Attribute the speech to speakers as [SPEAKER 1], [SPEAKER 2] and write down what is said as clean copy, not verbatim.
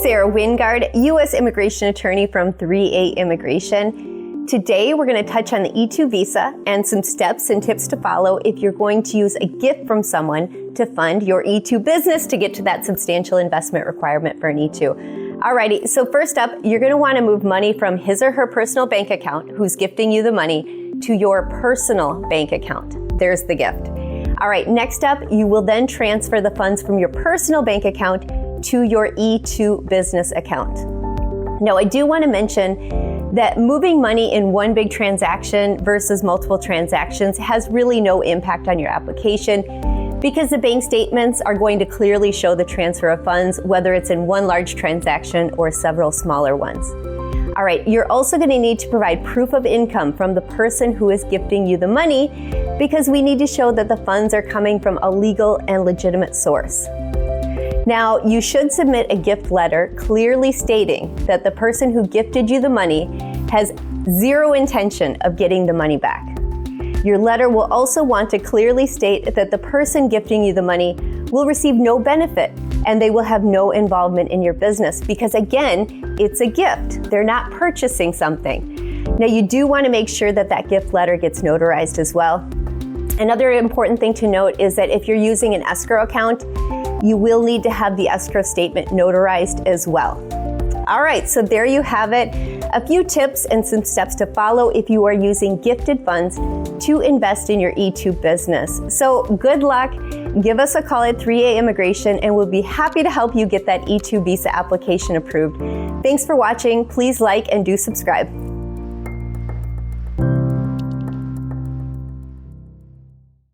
[SPEAKER 1] Sarah Wingard, U.S. immigration attorney from 3A Immigration. Today, we're going to touch on the E-2 visa and some steps and tips to follow if you're going to use a gift from someone to fund your E-2 business to get to that substantial investment requirement for an E-2. Alrighty, so first up, you're going to want to move money from his or her personal bank account, who's gifting you the money, to your personal bank account. There's the gift. All right, next up, you will then transfer the funds from your personal bank account to your E-2 business account. Now, I do want to mention that moving money in one big transaction versus multiple transactions has really no impact on your application because the bank statements are going to clearly show the transfer of funds, whether it's in one large transaction or several smaller ones. All right, you're also going to need to provide proof of income from the person who is gifting you the money because we need to show that the funds are coming from a legal and legitimate source. Now, you should submit a gift letter clearly stating that the person who gifted you the money has zero intention of getting the money back. Your letter will also want to clearly state that the person gifting you the money will receive no benefit and they will have no involvement in your business because, again, it's a gift. They're not purchasing something. Now, you do want to make sure that that gift letter gets notarized as well. Another important thing to note is that if you're using an escrow account, you will need to have the escrow statement notarized as well. All right, so there you have it. A few tips and some steps to follow if you are using gifted funds to invest in your E-2 business. So good luck. Give us a call at 3A Immigration and we'll be happy to help you get that E-2 visa application approved. Thanks for watching. Please like and do subscribe.